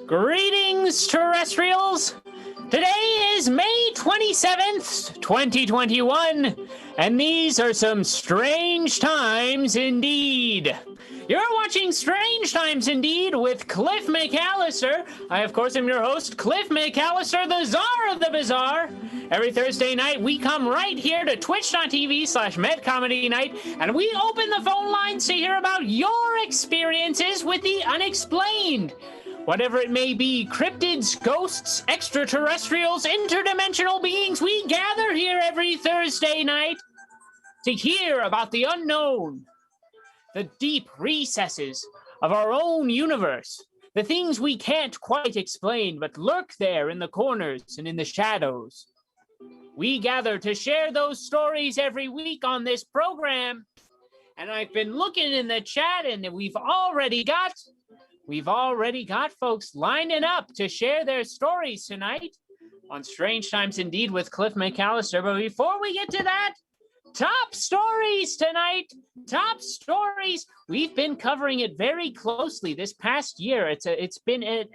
Greetings, terrestrials! Today is May 27th, 2021, and these are some strange times indeed. You're watching Strange Times Indeed with Cliff McCallister. I, of course, am your host, Cliff McCallister, the czar of the bizarre. Every Thursday night, we come right here to twitch.tv/MedComedyNight, and we open the phone lines to hear about your experiences with the unexplained. Whatever it may be, cryptids, ghosts, extraterrestrials, interdimensional beings, we gather here every Thursday night to hear about the unknown, the deep recesses of our own universe, the things we can't quite explain but lurk there in the corners and in the shadows. We gather to share those stories every week on this program, and I've been looking in the chat, and we've already got folks lining up to share their stories tonight on Strange Times Indeed with Cliff McCallister. But before we get to that, top stories tonight. Top stories. We've been covering it very closely this past year. It's been a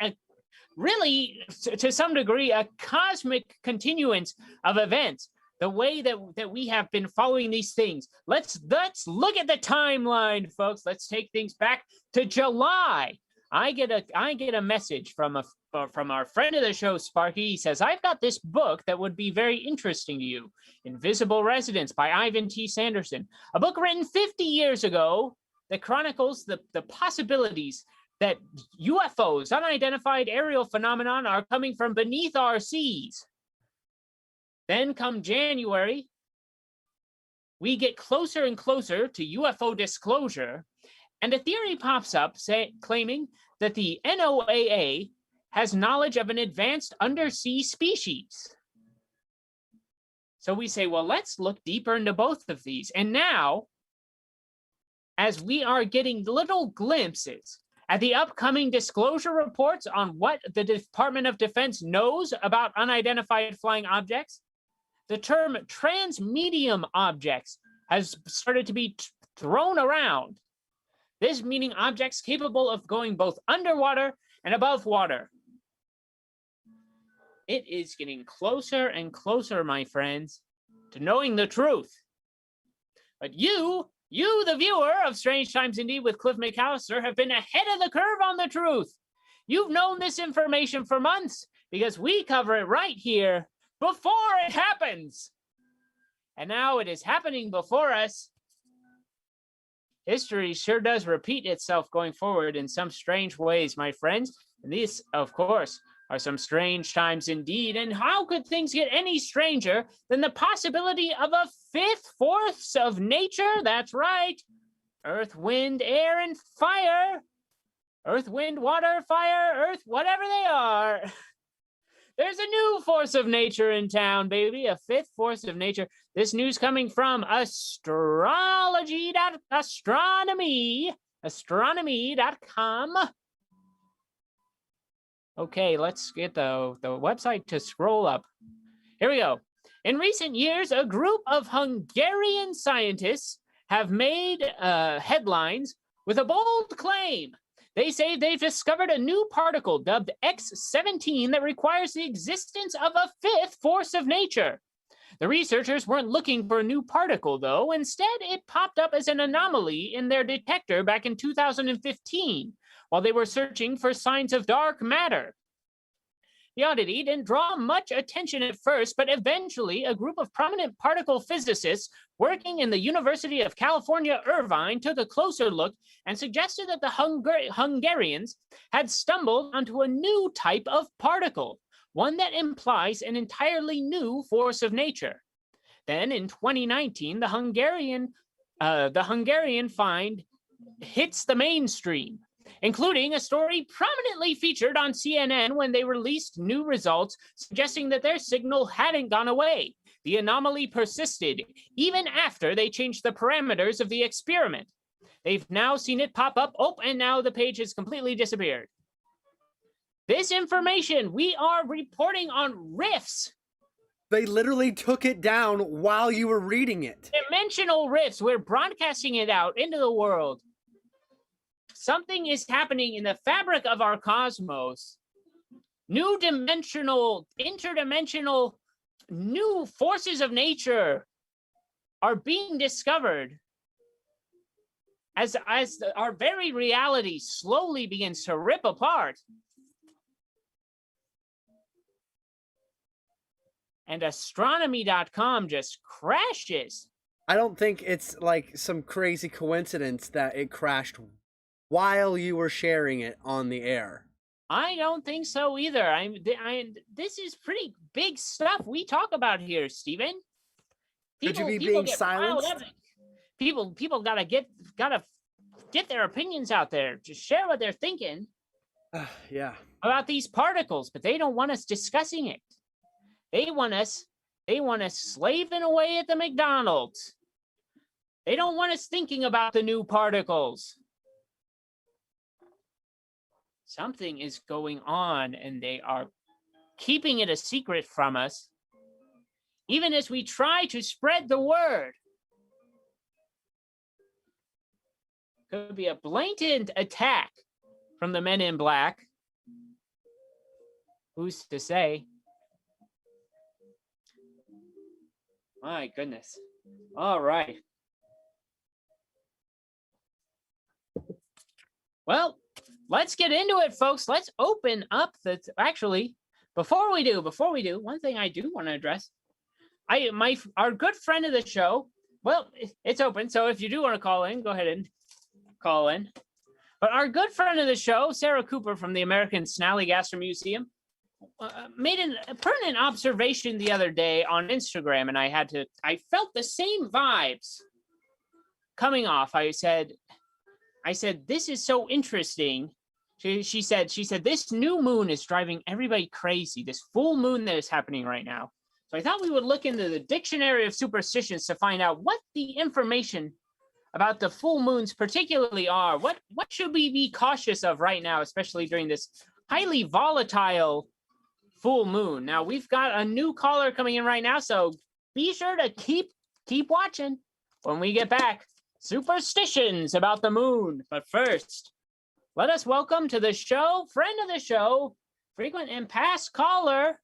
really, to some degree, a cosmic continuance of events. The way that we have been following these things. Let's look at the timeline, folks. Let's take things back to July. I get a message from our friend of the show, Sparky. He says, I've got this book that would be very interesting to you. Invisible Residence by Ivan T. Sanderson. A book written 50 years ago that chronicles the possibilities that UFOs, unidentified aerial phenomenon, are coming from beneath our seas. Then come January, we get closer and closer to UFO disclosure, and a theory pops up claiming that the NOAA has knowledge of an advanced undersea species. So we say, well, let's look deeper into both of these. And now, as we are getting little glimpses at the upcoming disclosure reports on what the Department of Defense knows about unidentified flying objects, the term transmedium objects has started to be thrown around. This meaning objects capable of going both underwater and above water. It is getting closer and closer, my friends, to knowing the truth. But you, the viewer of Strange Times Indeed with Cliff McCallister, have been ahead of the curve on the truth. You've known this information for months because we cover it right here before it happens. And now it is happening before us. History sure does repeat itself going forward in some strange ways, my friends. And these, of course, are some strange times indeed. And how could things get any stranger than the possibility of a fifth force of nature? That's right. Earth, wind, air, and fire. Earth, wind, water, fire, earth, whatever they are. There's a new force of nature in town, baby. A fifth force of nature. This news coming from astronomy.com. Okay, let's get the website to scroll up. Here we go. In recent years, a group of Hungarian scientists have made headlines with a bold claim. They say they've discovered a new particle dubbed X17 that requires the existence of a fifth force of nature. The researchers weren't looking for a new particle, though. Instead, it popped up as an anomaly in their detector back in 2015, while they were searching for signs of dark matter. The oddity didn't draw much attention at first, but eventually a group of prominent particle physicists working in the University of California, Irvine took a closer look and suggested that the Hungarians had stumbled onto a new type of particle, one that implies an entirely new force of nature. Then in 2019, the Hungarian find hits the mainstream, including a story prominently featured on CNN when they released new results suggesting that their signal hadn't gone away. The anomaly persisted even after they changed the parameters of the experiment. They've now seen it pop up. Oh, and now the page has completely disappeared. This information, we are reporting on rifts. They literally took it down while you were reading it. Dimensional rifts. We're broadcasting it out into the world. Something is happening in the fabric of our cosmos new dimensional, interdimensional, new forces of nature are being discovered as our very reality slowly begins to rip apart. And astronomy.com just crashes. I don't think it's like some crazy coincidence that it crashed while you were sharing it on the air. I don't think so either. This is pretty big stuff we talk about here, Stephen. Could you be being silenced? People gotta get their opinions out there, just share what they're thinking. Yeah. About these particles, but they don't want us discussing it. They want us slaving away at the McDonald's. They don't want us thinking about the new particles. Something is going on, and they are keeping it a secret from us, even as we try to spread the word. Could be a blatant attack from the men in black. Who's to say? My goodness. All right. Well, let's get into it, folks. Let's open up actually, before we do, one thing I do want to address. Our good friend of the show, well, it's open, so if you do want to call in, go ahead and call in. But our good friend of the show, Sarah Cooper from the American Snallygaster Museum, made a pertinent observation the other day on Instagram, and I felt the same vibes coming off. I said, this is so interesting. She said, this new moon is driving everybody crazy, this full moon that is happening right now. So I thought we would look into the dictionary of superstitions to find out what the information about the full moons particularly are. What should we be cautious of right now, especially during this highly volatile full moon? Now, we've got a new caller coming in right now, so be sure to keep watching. When we get back, superstitions about the moon. But first, let us welcome to the show, friend of the show, frequent and past caller,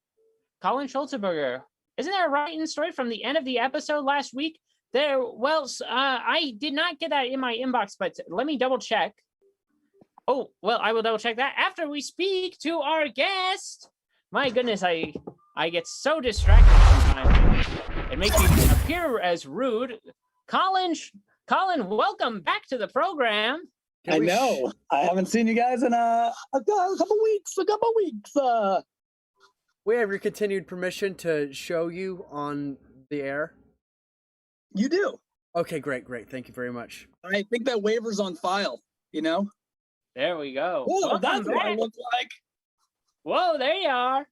Colin Schulzeberger. Isn't there a writing story from the end of the episode last week? I did not get that in my inbox, but let me double check. Oh, well, I will double check that after we speak to our guest. My goodness, I get so distracted sometimes. It makes me appear as rude. Colin, welcome back to the program. I know. I haven't seen you guys in a couple weeks. We have your continued permission to show you on the air. You do. Okay, great. Thank you very much. I think that waiver's on file, you know? There we go. Whoa, that's what I look like. Whoa, there you are.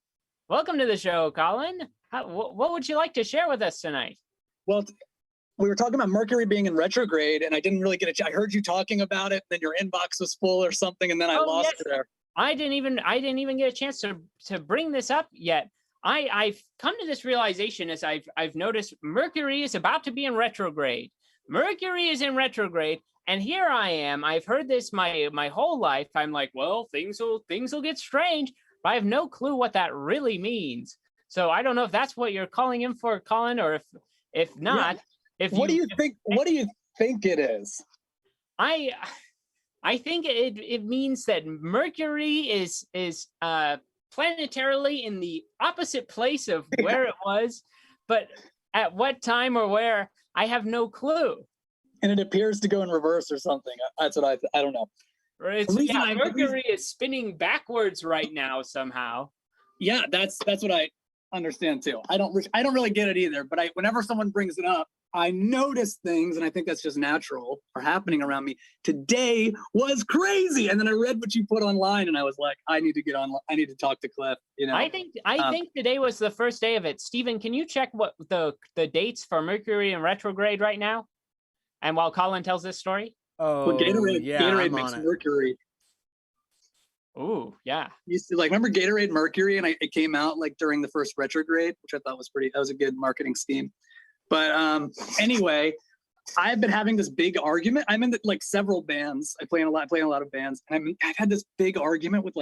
Welcome to the show, Colin. What would you like to share with us tonight? Well, we were talking about Mercury being in retrograde, and I didn't really get I heard you talking about it, then your inbox was full or something, and then I lost it there. I didn't even get a chance to bring this up yet. I've come to this realization as I've noticed Mercury is about to be in retrograde. Mercury is in retrograde, and here I am. I've heard this my whole life. I'm like, well, things will get strange, but I have no clue what that really means. So I don't know if that's what you're calling in for, Colin, or if not. Yeah. What do you think it is? I think it means that Mercury is planetarily in the opposite place of where it was, but at what time or where, I have no clue. And it appears to go in reverse or something. That's what I don't know. Mercury is spinning backwards right now somehow. Yeah, that's what I understand too. I don't really get it either, but whenever someone brings it up, I notice things, and I think that's just natural, are happening around me. Today was crazy, and then I read what you put online, and I was like, I need to get on. I need to talk to Cliff. You know, I think today was the first day of it. Stephen, can you check what the dates for Mercury in retrograde right now? And while Colin tells this story, Gatorade makes Mercury. Ooh, yeah. Used to remember Gatorade Mercury, and it came out during the first retrograde, which I thought was that was a good marketing scheme. But anyway, I've been having this big argument. I'm in several bands. I play in a lot of bands, and I've had this big argument with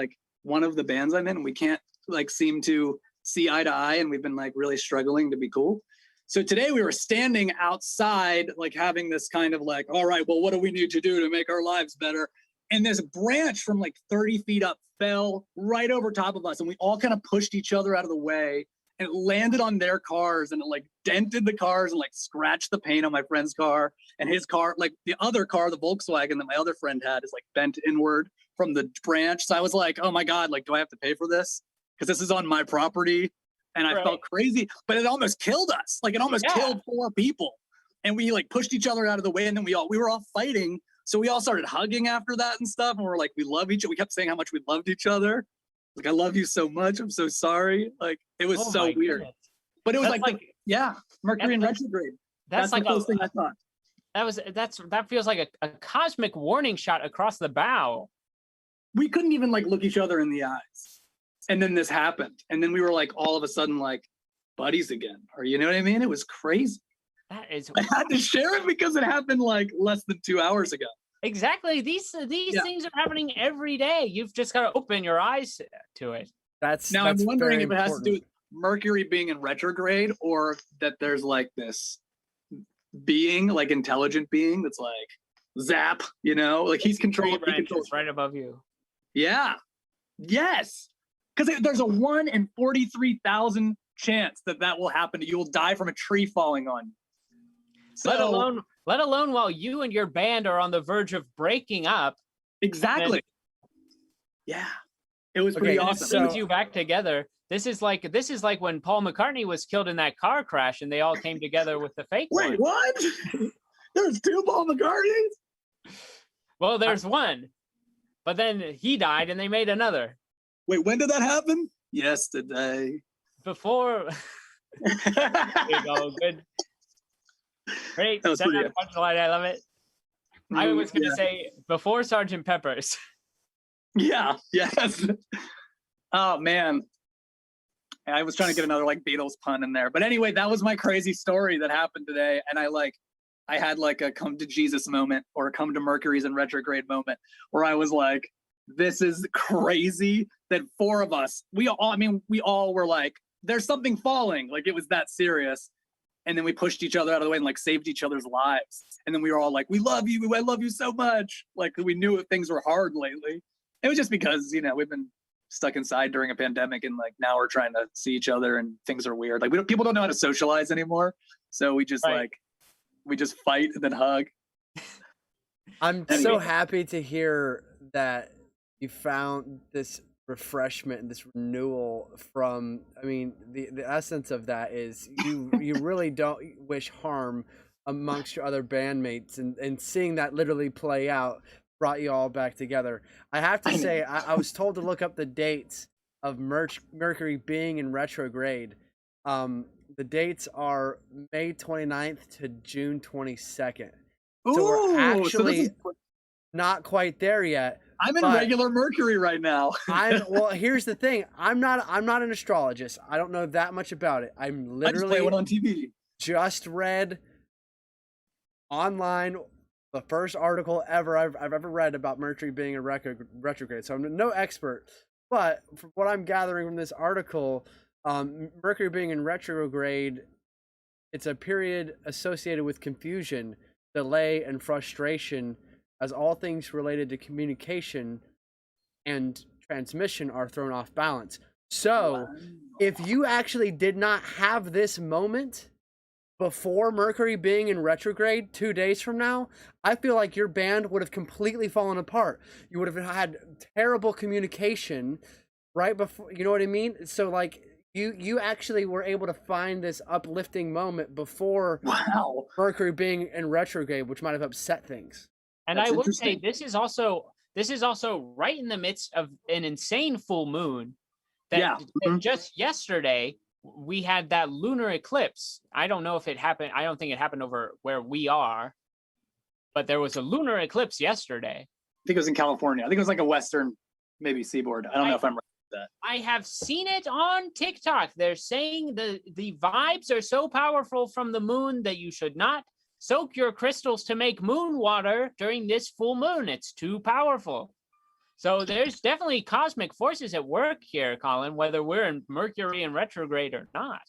one of the bands I'm in, and we can't like seem to see eye to eye, and we've been like really struggling to be cool. So today we were standing outside, like having this kind of like, all right, well, what do we need to do to make our lives better? And this branch from like 30 feet up fell right over top of us. And we all kind of pushed each other out of the way, and it landed on their cars, and it like dented the cars and like scratched the paint on my friend's car, and his car, like the other car, the Volkswagen that my other friend had, is like bent inward from the branch. So I was like, oh my God, like, do I have to pay for this? Because this is on my property. And I felt crazy, but it almost killed us. Like it almost killed 4 people. And we like pushed each other out of the way, and then we were all fighting. So we all started hugging after that and stuff. And we're like, we love each other. We kept saying how much we loved each other. Like, I love you so much. I'm so sorry. Like, it was so weird. Goodness. But it was Mercury in retrograde. That's like the first thing I thought. That feels like a cosmic warning shot across the bow. We couldn't even like look each other in the eyes. And then this happened. And then we were like all of a sudden like buddies again. Or you know what I mean? It was crazy. That is I had to share it because it happened like less than 2 hours ago. Exactly. These things are happening every day. You've just got to open your eyes to it. That's I'm wondering if it has to do with Mercury being in retrograde, or that there's like this being, like intelligent being that's like zap, you know, like he's controlled. He controls right above you. Yeah. Yes. Because there's a 1 in 43,000 chance that will happen to you. You'll die from a tree falling on you. So, let alone while you and your band are on the verge of breaking up. Exactly. Yeah. It was pretty awesome. It brings you back together. This is like when Paul McCartney was killed in that car crash, and they all came together with the fake one. Wait, what? There's 2 Paul McCartneys? Well, there's one, but then he died, and they made another. Wait, when did that happen? Yesterday. Before. There you go. Good. Great. Punchline. I love it. I was going to say before Sergeant Pepper's. Yeah. Yes. Oh man. I was trying to get another like Beatles pun in there, but anyway, that was my crazy story that happened today, and I had like a come to Jesus moment, or a come to Mercury's in retrograde moment, where I was like, this is crazy that 4 of us, we all were like, there's something falling. Like it was that serious. And then we pushed each other out of the way and like saved each other's lives. And then we were all like, we love you. I love you so much. Like we knew things were hard lately. It was just because, you know, we've been stuck inside during a pandemic, and like now we're trying to see each other, and things are weird. Like people don't know how to socialize anymore. So we just we just fight and then hug. I'm so happy to hear that you found this refreshment and this renewal from, I mean, the essence of that is you really don't wish harm amongst your other bandmates, and seeing that literally play out brought you all back together. I have to say, I was told to look up the dates of Mercury being in retrograde. The dates are May 29th to June 22nd. So we're actually not quite there yet. I'm in regular Mercury right now. Well, here's the thing. I'm not an astrologist. I don't know that much about it. I'm literally I just play one on TV. Just read online the first article ever I've ever read about Mercury being in retrograde. So I'm no expert, but from what I'm gathering from this article, Mercury being in retrograde, it's a period associated with confusion, delay, and frustration, as all things related to communication and transmission are thrown off balance. So if you actually did not have this moment before Mercury being in retrograde 2 days from now, I feel like your band would have completely fallen apart. You would have had terrible communication right before, you know what I mean? So like you actually were able to find this uplifting moment before Mercury being in retrograde, which might have upset things. And I would say this is also right in the midst of an insane full moon. That just yesterday we had that lunar eclipse. I don't know if it happened. I don't think it happened over where we are, but there was a lunar eclipse yesterday. I think it was in California. I think it was like a western, maybe seaboard. I don't know if I'm right with that. I have seen it on TikTok. They're saying the vibes are so powerful from the moon that you should not soak your crystals to make moon water during this full moon. It's too powerful. So there's definitely cosmic forces at work here, Colin, whether we're in Mercury in retrograde or not.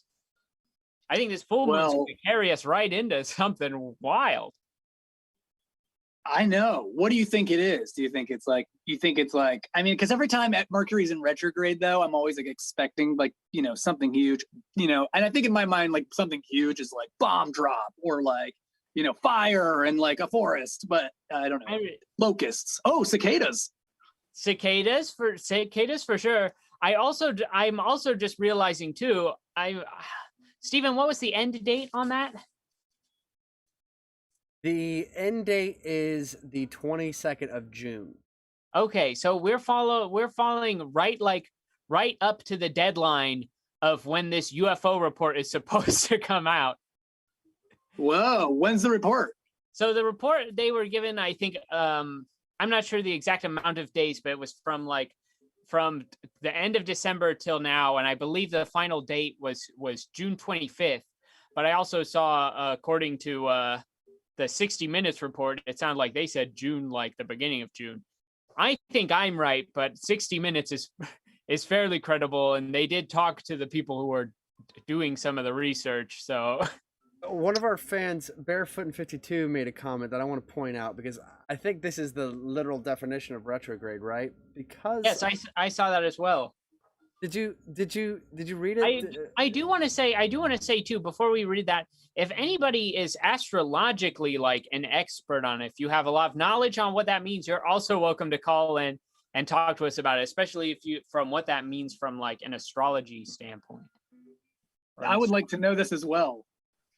I think this full moon's going to carry us right into something wild. I know. What do you think it is? Do you think it's like, I mean, because every time Mercury's in retrograde, though, I'm always like expecting like, something huge, and I think in my mind, like something huge is like bomb drop or like, fire and like a forest, but I don't know. Locusts. Oh, cicadas. Cicadas for sure. I'm also just realizing too, Stephen, what was the end date on that? The end date is the 22nd of June. Okay, so we're following right up to the deadline of when this UFO report is supposed to come out. Whoa, when's the report? So the report they were given, I think, I'm not sure the exact amount of days, but it was from the end of December till now, and I believe the final date was June 25th. But I also saw, according to the 60 Minutes report, it sounded like they said June, like the beginning of June. I think I'm right, but 60 Minutes is fairly credible, and they did talk to the people who were doing some of the research. So one of our fans, Barefoot in 52, made a comment that I want to point out because I think this is the literal definition of retrograde, right? Because yes, I saw that as well. Did you read it? I do want to say too, before we read that, if anybody is astrologically like an expert on it, if you have a lot of knowledge on what that means, you're also welcome to call in and talk to us about it, especially if you from what that means from like an astrology standpoint. I would like to know this as well.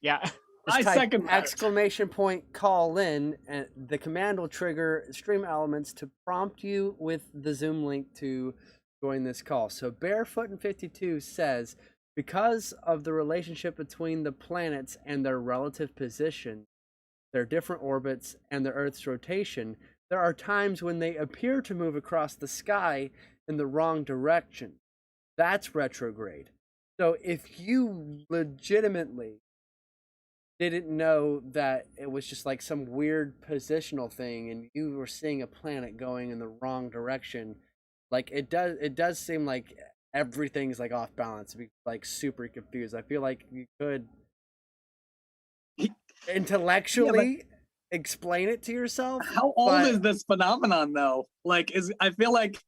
Yeah. I second that. Exclamation point call in, and the command will trigger stream elements to prompt you with the Zoom link to join this call. So Barefoot in 52 says, because of the relationship between the planets and their relative position, their different orbits, and the Earth's rotation, there are times when they appear to move across the sky in the wrong direction. That's retrograde. So if you legitimately didn't know that it was just like some weird positional thing and you were seeing a planet going in the wrong direction, like it does seem like everything's like off balance, to be like super confused. I feel like you could intellectually explain it to yourself. How old is this phenomenon though? Like, I feel like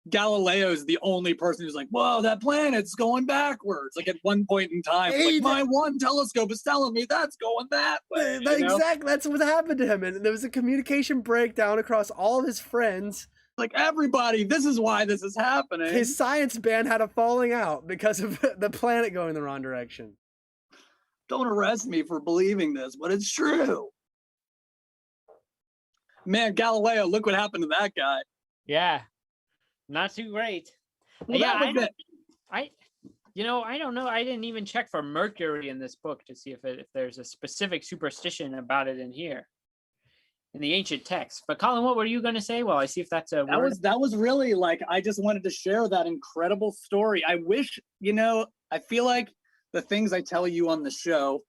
Galileo is the only person who's like, whoa, that planet's going backwards. Like at one point in time, like my one telescope is telling me that's going that way. Exactly, that's what happened to him, and there was a communication breakdown across all of his friends. Like everybody, this is why this is happening. His science band had a falling out because of the planet going in the wrong direction. Don't arrest me for believing this, but it's true. Man, Galileo, look what happened to that guy. Yeah, not too great. Well, yeah, I don't know. I didn't even check for Mercury in this book to see if there's a specific superstition about it in here, in the ancient text. But Colin, what were you going to say? Well, I see if that's a word. That was really like, I just wanted to share that incredible story. I wish, I feel like the things I tell you on the show,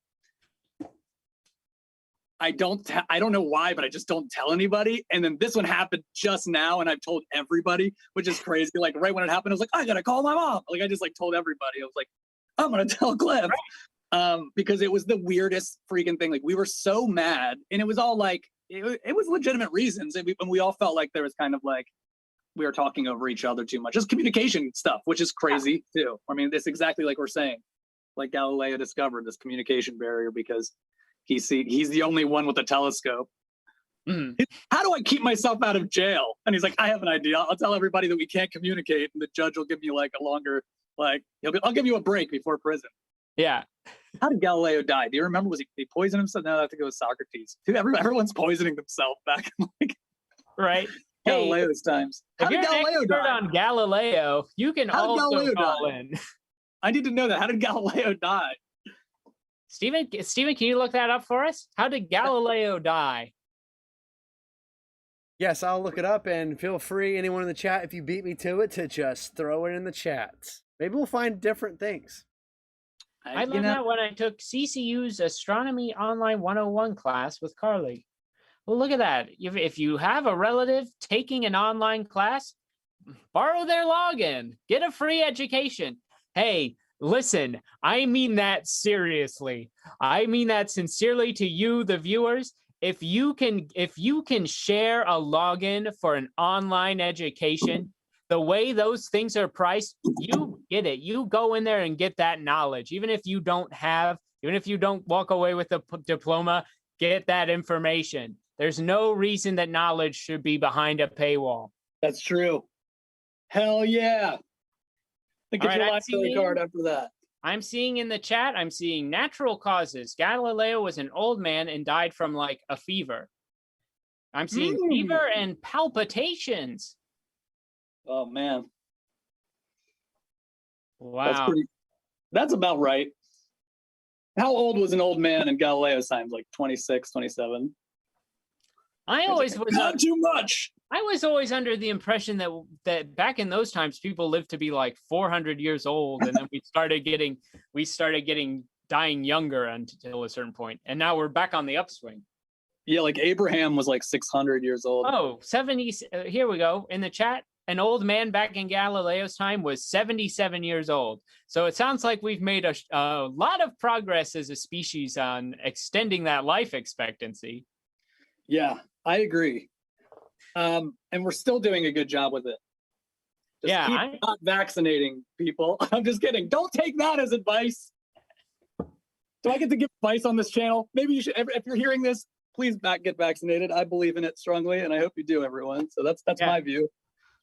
I don't know why, but I just don't tell anybody. And then this one happened just now, and I've told everybody, which is crazy. Like right when it happened, I was like, I gotta call my mom. Like I just like told everybody. I was like, I'm gonna tell Cliff, because it was the weirdest freaking thing. Like we were so mad, and it was all like it was legitimate reasons, and we all felt like there was kind of like we were talking over each other too much, just communication stuff, which is crazy too. I mean, it's exactly like we're saying, like Galileo discovered this communication barrier because he's the only one with a telescope. Mm-hmm. How do I keep myself out of jail? And he's like, I have an idea. I'll tell everybody that we can't communicate, and the judge will give me like a longer, like I'll give you a break before prison. Yeah. How did Galileo die? Do you remember? Was he poisoned himself? No, I think it was Socrates. Dude, everyone's poisoning themselves back in like right. Galileo's times. How if did you're Galileo an expert die? on Galileo, you can also call in. I need to know that. How did Galileo die? Stephen, can you look that up for us? How did Galileo die? Yes, I'll look it up, and feel free, anyone in the chat, if you beat me to it, to just throw it in the chat. Maybe we'll find different things. I learned that when I took CCU's Astronomy Online 101 class with Carly. Well, look at that. If you have a relative taking an online class, borrow their login, get a free education. Hey, listen, I mean that seriously. I mean that sincerely to you, the viewers. If you can share a login for an online education, the way those things are priced, you get it. You go in there and get that knowledge. Even if you don't walk away with a diploma, get that information. There's no reason that knowledge should be behind a paywall. That's true. Hell yeah. Look at your library card after that. I'm seeing in the chat, I'm seeing natural causes. Galileo was an old man and died from like a fever. I'm seeing fever and palpitations. Oh, man. Wow. That's about right. How old was an old man in Galileo's times? Like 26, 27? I always was not too much. I was always under the impression that back in those times people lived to be like 400 years old, and then we started getting dying younger until a certain point, and now we're back on the upswing. Yeah, like Abraham was like 600 years old. Oh, 70. Here we go in the chat. An old man back in Galileo's time was 77 years old. So it sounds like we've made a lot of progress as a species on extending that life expectancy. Yeah, I agree. And we're still doing a good job with it. Just keep not vaccinating people. I'm just kidding. Don't take that as advice. Do I get to give advice on this channel? Maybe you should, if you're hearing this, please get vaccinated. I believe in it strongly, and I hope you do, everyone. So that's my view.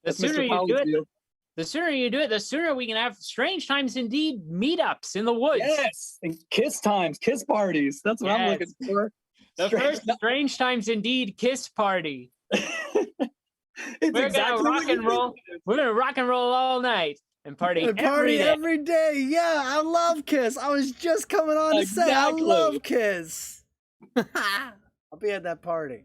The sooner you do it, the sooner we can have Strange Times Indeed meetups in the woods. Yes, and kiss times, kiss parties. That's what I'm looking for. The first Strange Times Indeed kiss party. We're gonna rock and roll. We're gonna rock and roll all night and party every day. Yeah, I love Kiss. I was just coming on to say I love Kiss. I'll be at that party.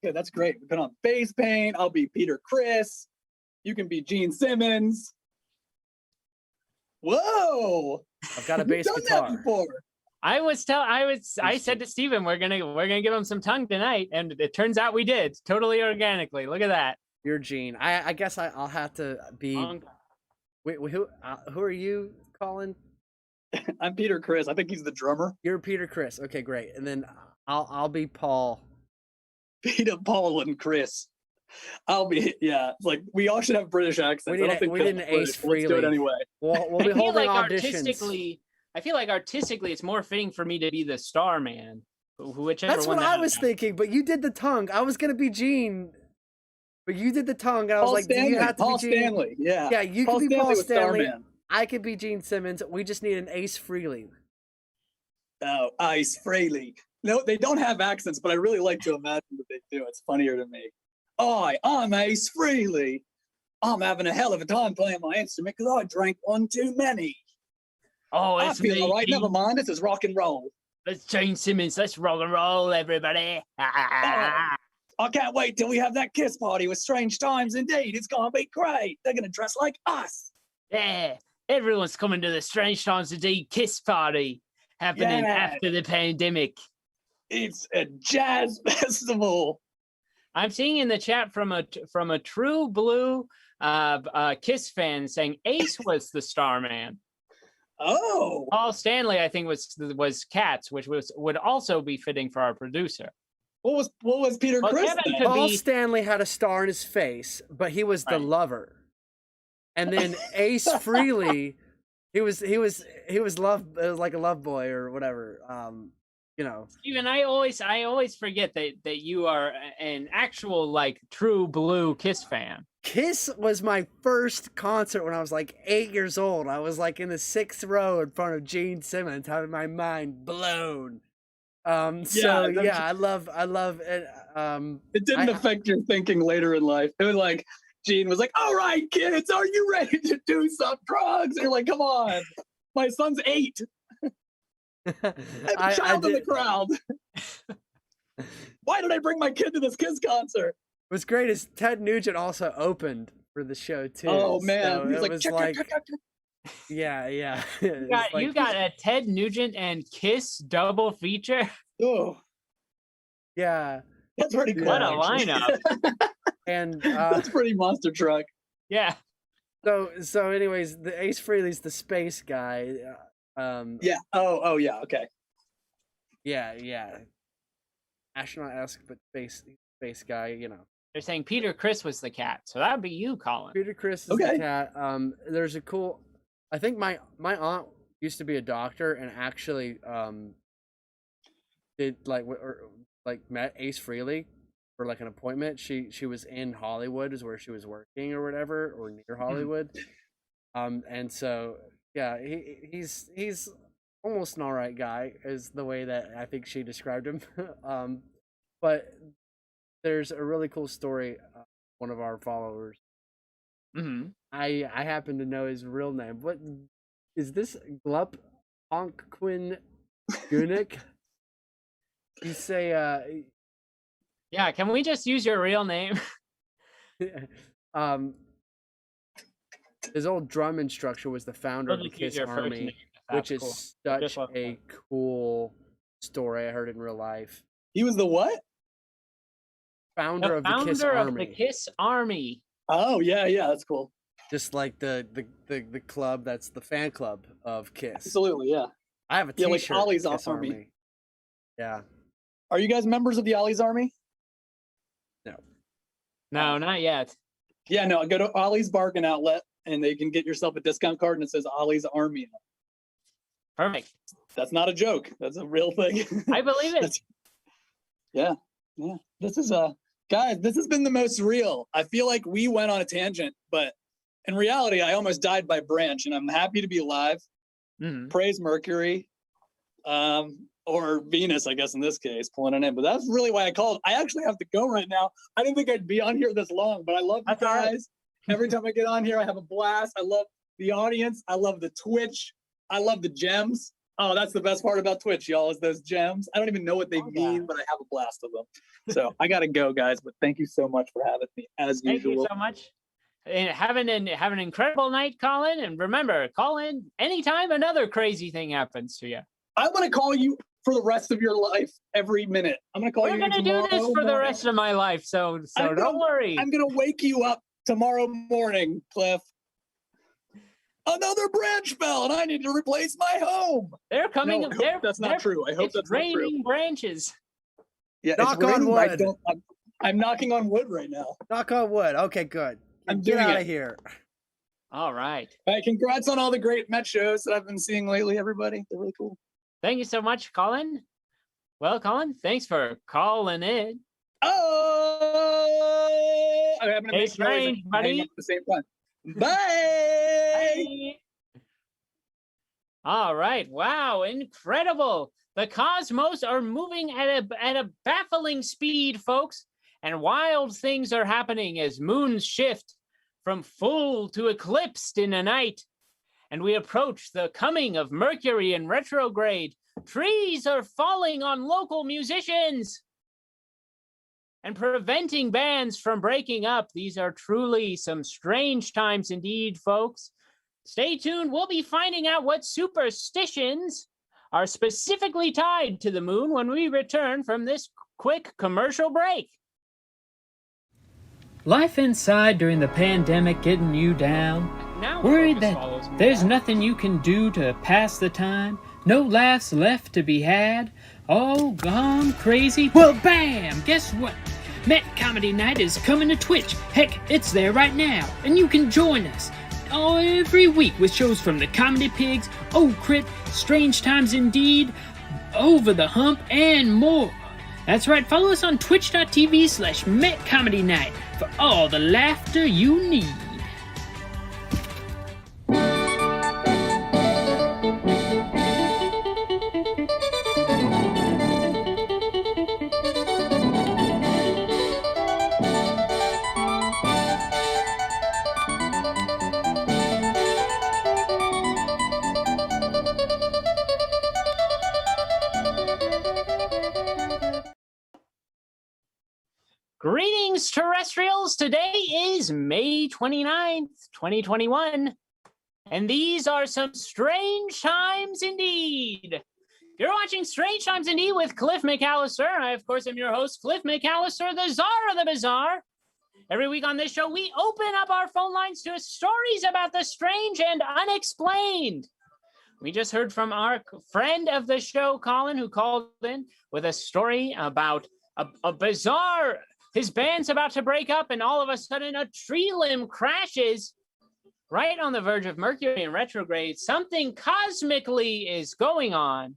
Good, that's great. We put on face paint. I'll be Peter Criss. You can be Gene Simmons. Whoa! I've got a bass guitar. I said to Steven, we're gonna give him some tongue tonight, and it turns out we did totally organically. Look at that. You're Gene. I guess I'll have to be. Wait, who are you, Colin? I'm Peter Criss. I think he's the drummer. You're Peter Criss. Okay, great. And then I'll be Paul. Peter, Paul, and Chris. I'll be like we all should have British accents. We didn't ace freely. Let's do it anyway. We'll be holding auditions. I feel like artistically, it's more fitting for me to be the star man. Whichever. That's what I was thinking. But you did the tongue. I was gonna be Gene, but you did the tongue, and I was like, Stanley. "Do you have to Paul be Gene?" Stanley. Yeah, you can be Paul Stanley. I could be Gene Simmons. We just need an Ace Frehley. Oh, Ace Frehley. No, they don't have accents, but I really like to imagine that they do. It's funnier to me. I'm Ace Frehley. I'm having a hell of a time playing my instrument because I drank one too many. Oh, I feel all right. Never mind. This is rock and roll. Let's Gene Simmons. Let's rock and roll, everybody. I can't wait till we have that kiss party with Strange Times Indeed. It's going to be great. They're going to dress like us. Yeah. Everyone's coming to the Strange Times Indeed kiss party happening after the pandemic. It's a jazz festival. I'm seeing in the chat from a true blue Kiss fan saying Ace was the star man. Oh, Paul Stanley, I think was Cats, which would also be fitting for our producer. What was Peter Criss? Paul Stanley had a star in his face, but he was the lover. And then Ace Frehley, he was like a love boy or whatever. Steven, I always forget that you are an actual like true blue Kiss fan. Kiss was my first concert when I was like 8 years old. I was like in the 6th row in front of Gene Simmons, having my mind blown. I love it. It didn't affect your thinking later in life. It was like Gene was like, "All right, kids, are you ready to do some drugs?" And you're like, "Come on, my son's 8." I'm a child in the crowd. Why did I bring my kid to this Kiss concert? What's great is Ted Nugent also opened for the show too. Oh man, so he's like, yeah. You got a Ted Nugent and Kiss double feature. Oh, yeah, that's pretty cool. What a lineup! And That's pretty monster truck. Yeah. so anyways, the Ace Frehley's the space guy. Yeah. Oh yeah. Okay. Yeah. Astronaut-esque, but space guy, you know. They're saying Peter Chris was the cat, so that would be you, Colin. Peter Chris is Okay. the cat. There's a cool. I think my aunt used to be a doctor and actually did met Ace Frehley for like an appointment. She was in Hollywood, is where she was working or whatever, or near Hollywood. And so yeah, he's almost an alright guy, is the way that I think she described him. But there's a really cool story. One of our followers. I happen to know his real name. What is this? Glup Onquin Gunic? You say Yeah, can we just use your real name? His old drum instructor was the founder of the Kiss Army, which is such a cool story. I heard it in real life. He was the what? Founder of the Kiss Army. The Kiss Army. Oh yeah, that's cool. Just like the club that's the fan club of Kiss. Absolutely, yeah. I have a T-shirt. Like Ollie's Kiss Army. Yeah. Are you guys members of the Ollie's Army? No, not yet. Yeah, no. Go to Ollie's Bargain Outlet, and they can get yourself a discount card, and it says Ollie's Army. Perfect. That's not a joke. That's a real thing. I believe it. Yeah. This is guys. This has been the most real. I feel like we went on a tangent, but in reality, I almost died by branch, and I'm happy to be alive. Praise Mercury, or Venus, I guess in this case, pulling it in. But that's really why I called. I actually have to go right now. I didn't think I'd be on here this long, but I love you guys. Every time I get on here, I have a blast. I love the audience. I love the Twitch. I love the gems. Oh, that's the best part about Twitch, y'all, is those gems. I don't even know what they mean, but I have a blast of them. So I gotta go, guys. But thank you so much for having me, as usual. Thank you so much. And have an incredible night, Colin. And remember, call in anytime another crazy thing happens to you. I'm gonna call you for the rest of your life every minute. I'm gonna call you. We're gonna do this for the rest of my life, so don't worry. I'm gonna wake you up tomorrow morning, Cliff. Another branch fell, and I need to replace my home. They're coming. No, that's not true. I hope that's not true. Raining branches. Yeah, knock on wood. I'm knocking on wood right now. Knock on wood. Okay, good. Get out of here. All right. All right. Congrats on all the great Met shows that I've been seeing lately, everybody. They're really cool. Thank you so much, Colin. Well, Colin, thanks for calling in. Oh, I'm gonna make strange, buddy. At the same time. Bye. Bye. All right. Wow, incredible. The cosmos are moving at a baffling speed, folks, and wild things are happening as moons shift from full to eclipsed in a night. And we approach the coming of Mercury in retrograde. Trees are falling on local musicians and preventing bands from breaking up. These are truly some strange times indeed, folks. Stay tuned. We'll be finding out what superstitions are specifically tied to the moon when we return from this quick commercial break. Life inside during the pandemic getting you down? Worried that there's nothing you can do to pass the time? No laughs left to be had? All gone crazy? Well, bam! Guess what? Met Comedy Night is coming to Twitch. Heck, it's there right now, and you can join us every week with shows from the Comedy Pigs, Oh Crit, Strange Times Indeed, Over the Hump, and more. That's right, follow us on twitch.tv/Met Comedy Night for all the laughter you need. Greetings, terrestrials. Today is May 29th, 2021, and these are some strange times indeed. You're watching Strange Times Indeed with Cliff McCallister. I, of course, am your host, Cliff McCallister, the czar of the bizarre. Every week on this show, we open up our phone lines to stories about the strange and unexplained. We just heard from our friend of the show, Colin, who called in with a story about a bizarre, his band's about to break up and all of a sudden a tree limb crashes right on the verge of Mercury in retrograde. Something cosmically is going on.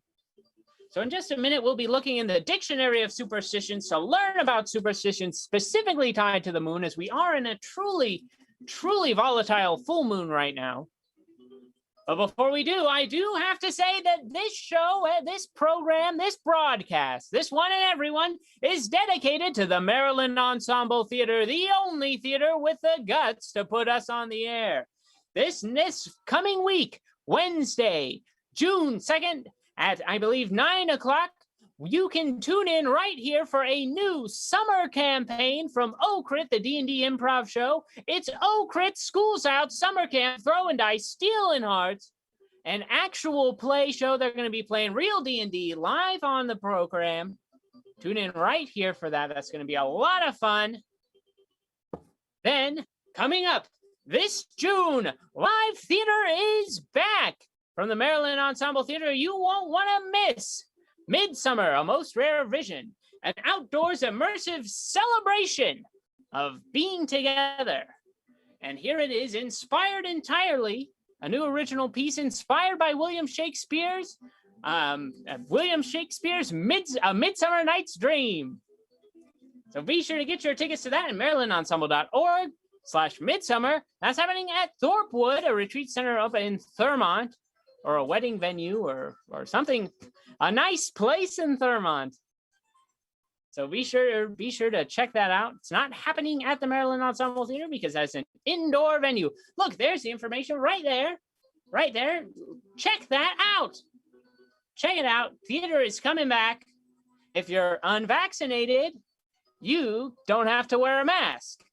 So in just a minute, we'll be looking in the dictionary of superstitions to learn about superstitions specifically tied to the moon, as we are in a truly, truly volatile full moon right now. But before we do, I do have to say that this show, this program, this broadcast, this one and every one is dedicated to the Maryland Ensemble Theater, the only theater with the guts to put us on the air. This coming week, Wednesday, June 2nd, at, I believe, 9 o'clock, you can tune in right here for a new summer campaign from Okrit, the D&D improv show. It's Okrit Schools Out Summer Camp, Throwing Dice, Stealing Hearts, an actual play show. They're going to be playing real D&D live on the program. Tune in right here for that. That's going to be a lot of fun. Then, coming up this June, live theater is back. From the Maryland Ensemble Theater, you won't want to miss Midsummer, A Most Rare Vision, an outdoors immersive celebration of being together. And here it is, inspired entirely, a new original piece inspired by William Shakespeare's A Midsummer Night's Dream. So be sure to get your tickets to that at marylandensemble.org/midsummer. That's happening at Thorpewood, a retreat center up in Thurmont, or a wedding venue or something, a nice place in Thurmont. So be sure to check that out. It's not happening at the Maryland Ensemble Theater because that's an indoor venue. Look, there's the information right there. Right there. Check that out. Check it out. Theater is coming back. If you're unvaccinated, you don't have to wear a mask.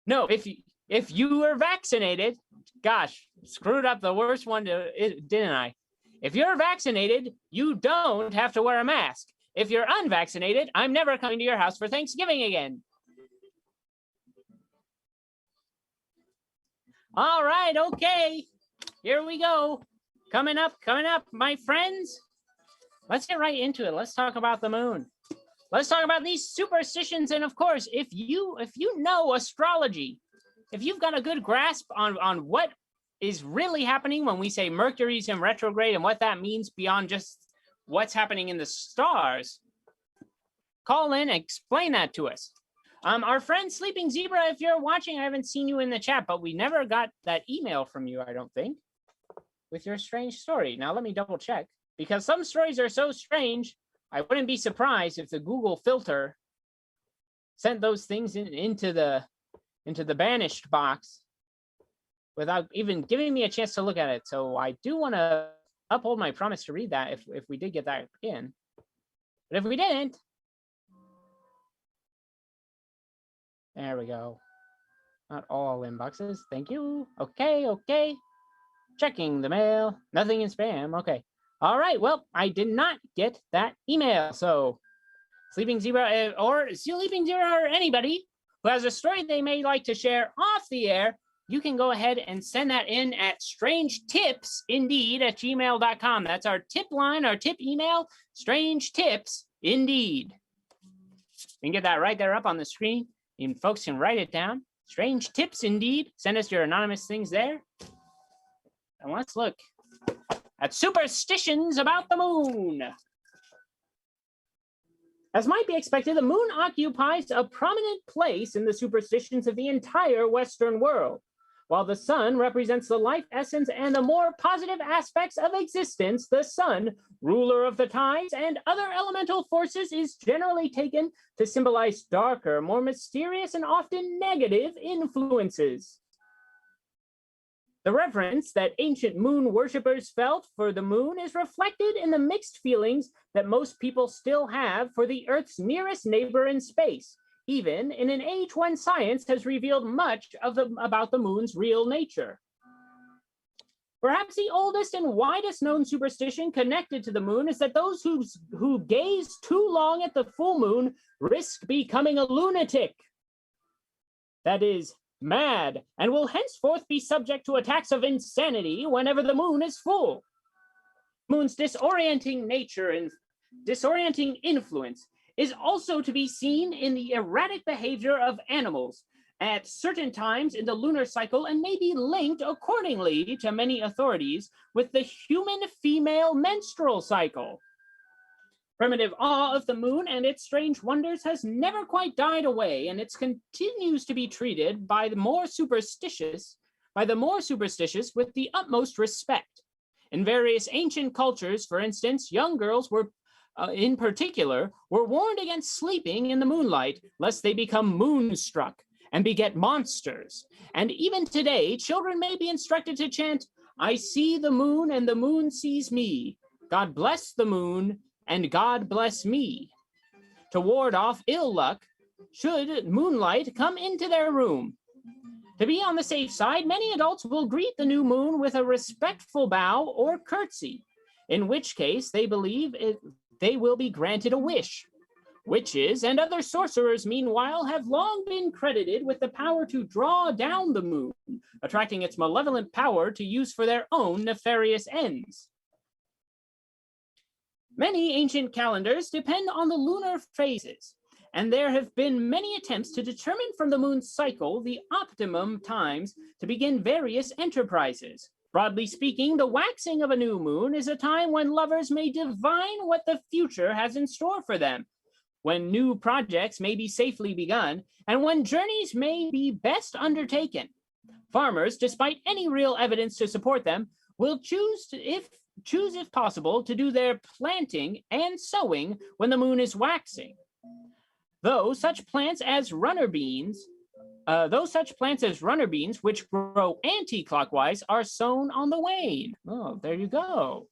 No, if you are vaccinated, gosh, screwed up the worst one, didn't I? If you're vaccinated, you don't have to wear a mask. If you're unvaccinated, I'm never coming to your house for Thanksgiving again. All right, okay. Here we go. Coming up, my friends. Let's get right into it. Let's talk about the moon. Let's talk about these superstitions. And of course, if you know astrology, if you've got a good grasp on what is really happening when we say Mercury's in retrograde and what that means beyond just what's happening in the stars, call in and explain that to us. Our friend Sleeping Zebra, if you're watching, I haven't seen you in the chat, but we never got that email from you, I don't think, with your strange story. Now let me double check, because some stories are so strange, I wouldn't be surprised if the Google filter sent those things into the banished box without even giving me a chance to look at it. So I do want to uphold my promise to read that if we did get that in. But if we didn't, there we go. Not all inboxes. Thank you. Okay. Checking the mail. Nothing in spam. Okay. All right. Well, I did not get that email. So Sleeping Zebra or anybody who has a story they may like to share off the air, you can go ahead and send that in at strangetipsindeed@gmail.com. That's our tip line, our tip email, strangetipsindeed. You can get that right there up on the screen. And folks can write it down. Strange tips indeed. Send us your anonymous things there. And let's look at superstitions about the moon. As might be expected, the moon occupies a prominent place in the superstitions of the entire Western world. While the sun represents the life essence and the more positive aspects of existence, the sun, ruler of the tides and other elemental forces, is generally taken to symbolize darker, more mysterious, and often negative influences. The reverence that ancient moon worshippers felt for the moon is reflected in the mixed feelings that most people still have for the Earth's nearest neighbor in space, even in an age when science has revealed much about the moon's real nature. Perhaps the oldest and widest known superstition connected to the moon is that those who gaze too long at the full moon risk becoming a lunatic. that is, mad, and will henceforth be subject to attacks of insanity whenever the moon is full. Moon's disorienting nature and disorienting influence is also to be seen in the erratic behavior of animals at certain times in the lunar cycle, and may be linked accordingly to many authorities with the human female menstrual cycle. Primitive awe of the moon and its strange wonders has never quite died away, and it continues to be treated by the more superstitious with the utmost respect. In various ancient cultures, for instance, young girls were in particular were warned against sleeping in the moonlight lest they become moonstruck and beget monsters. And even today, children may be instructed to chant, "I see the moon and the moon sees me. God bless the moon and God bless me," to ward off ill luck should moonlight come into their room. To be on the safe side, many adults will greet the new moon with a respectful bow or curtsy, in which case they believe they will be granted a wish. Witches and other sorcerers, meanwhile, have long been credited with the power to draw down the moon, attracting its malevolent power to use for their own nefarious ends. Many ancient calendars depend on the lunar phases, and there have been many attempts to determine from the moon's cycle the optimum times to begin various enterprises. Broadly speaking, the waxing of a new moon is a time when lovers may divine what the future has in store for them, when new projects may be safely begun, and when journeys may be best undertaken. Farmers, despite any real evidence to support them, will choose if possible to do their planting and sowing when the moon is waxing. Though such plants as runner beans, which grow anti-clockwise, are sown on the wane. Oh, there you go.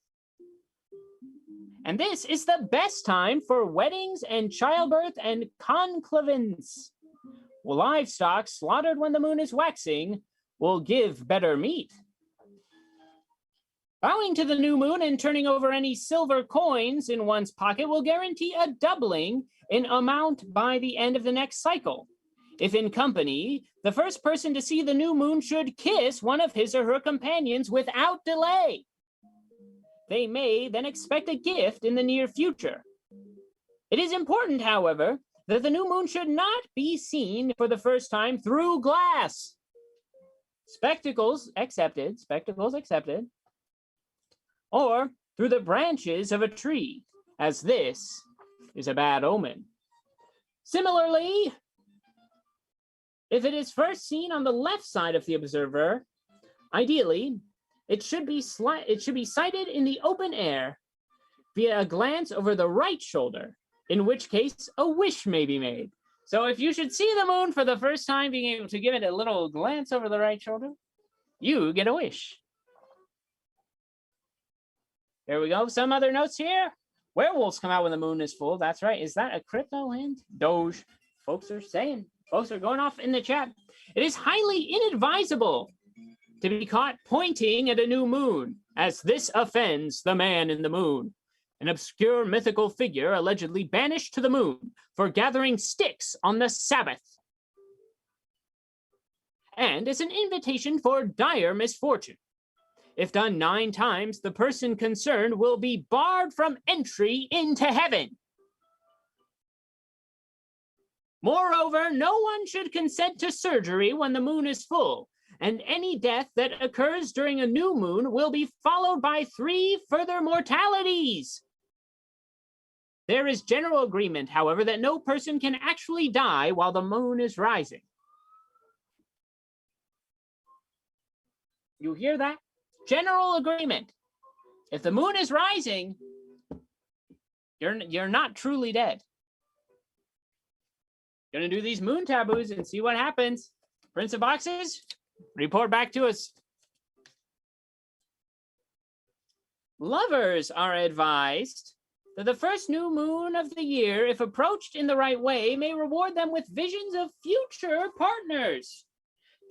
And this is the best time for weddings and childbirth and conclavence. Livestock slaughtered when the moon is waxing will give better meat. Bowing to the new moon and turning over any silver coins in one's pocket will guarantee a doubling in amount by the end of the next cycle. If in company, the first person to see the new moon should kiss one of his or her companions without delay. They may then expect a gift in the near future. It is important, however, that the new moon should not be seen for the first time through glass. Spectacles accepted, or through the branches of a tree, as this is a bad omen. Similarly, if it is first seen on the left side of the observer, ideally, it should be sighted in the open air via a glance over the right shoulder, in which case a wish may be made. So if you should see the moon for the first time, being able to give it a little glance over the right shoulder, you get a wish. There we go. Some other notes here. Werewolves come out when the moon is full. That's right. Is that a crypto hint? Doge. Folks are going off in the chat. It is highly inadvisable to be caught pointing at a new moon, as this offends the man in the moon, an obscure mythical figure allegedly banished to the moon for gathering sticks on the Sabbath, and is an invitation for dire misfortune. If done 9 times, the person concerned will be barred from entry into heaven. Moreover, no one should consent to surgery when the moon is full, and any death that occurs during a new moon will be followed by 3 further mortalities. There is general agreement, however, that no person can actually die while the moon is rising. You hear that? General agreement. If the moon is rising, you're not truly dead. Gonna do these moon taboos and see what happens. Prince of Boxes, report back to us. Lovers are advised that the first new moon of the year, if approached in the right way, may reward them with visions of future partners.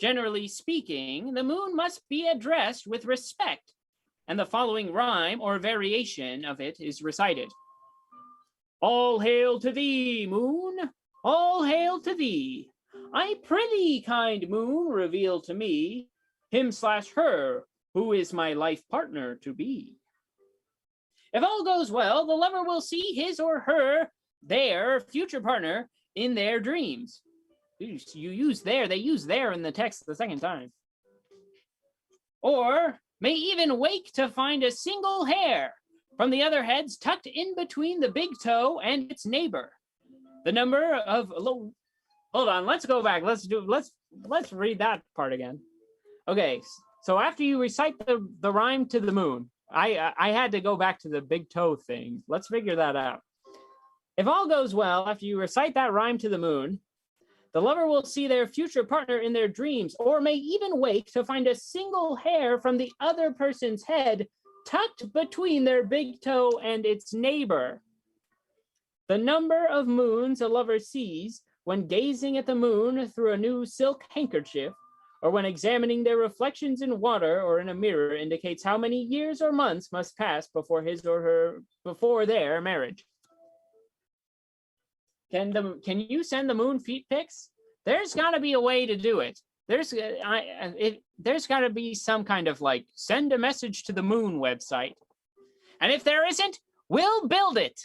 Generally speaking, the moon must be addressed with respect, and the following rhyme or variation of it is recited. All hail to thee, moon, all hail to thee. I prithee, kind moon, reveal to me him/her who is my life partner to be. If all goes well, the lover will see his or her, their future partner, in their dreams. You use there, they use there in the text the second time. Or may even wake to find a single hair from the other heads tucked in between the big toe and its neighbor. The number of, hold on, let's go back. Let's read that part again. Okay, so after you recite the rhyme to the moon, I had to go back to the big toe thing. Let's figure that out. If all goes well, after you recite that rhyme to the moon, the lover will see their future partner in their dreams, or may even wake to find a single hair from the other person's head tucked between their big toe and its neighbor. The number of moons a lover sees when gazing at the moon through a new silk handkerchief, or when examining their reflections in water or in a mirror, indicates how many years or months must pass before their marriage. Can you send the moon feet pics? There's got to be a way to do it. There's got to be some kind of like send a message to the moon website. And if there isn't, we'll build it.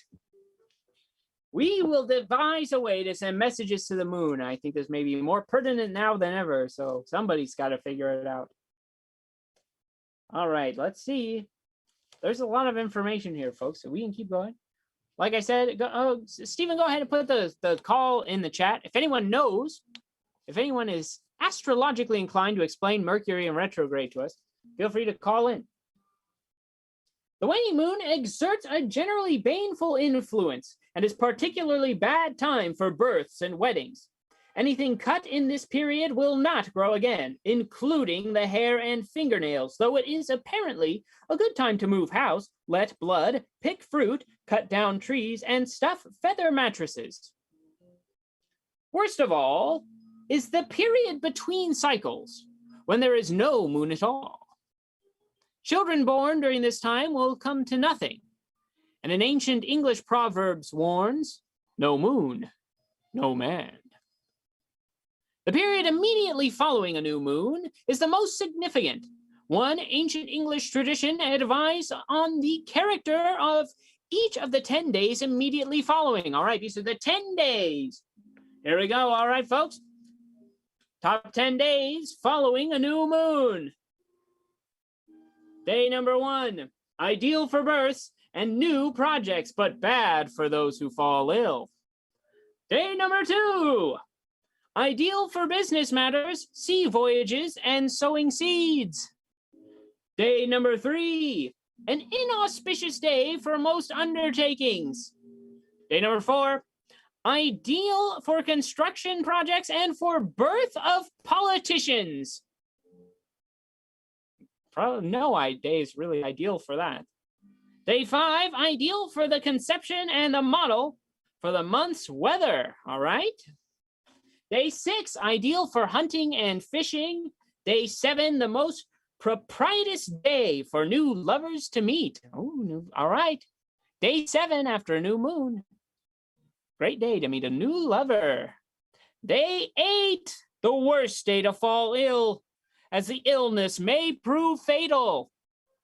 We will devise a way to send messages to the moon. I think this may be more pertinent now than ever, so somebody's got to figure it out. All right, let's see. There's a lot of information here, folks, so we can keep going. Like I said, Stephen, go ahead and put the call in the chat. If anyone knows, if anyone is astrologically inclined to explain Mercury and retrograde to us, feel free to call in. The waning moon exerts a generally baneful influence and is particularly bad time for births and weddings. Anything cut in this period will not grow again, including the hair and fingernails, though it is apparently a good time to move house, let blood, pick fruit, cut down trees, and stuff feather mattresses. Worst of all is the period between cycles, when there is no moon at all. Children born during this time will come to nothing, and an ancient English proverb warns, no moon, no man. The period immediately following a new moon is the most significant. One ancient English tradition advised on the character of each of the 10 days immediately following. All right, these are the 10 days. Here we go. All right, folks. Top 10 days following a new moon. Day number 1, ideal for births and new projects, but bad for those who fall ill. Day number 2, ideal for business matters, sea voyages, and sowing seeds. Day number 3, an inauspicious day for most undertakings. Day number 4, ideal for construction projects and for birth of politicians. Probably no day is really ideal for that. Day 5, ideal for the conception and the model for the month's weather, all right? Day 6, ideal for hunting and fishing. Day 7, the most propitious day for new lovers to meet. Oh, all right. Day 7 after a new moon. Great day to meet a new lover. Day 8, the worst day to fall ill, as the illness may prove fatal.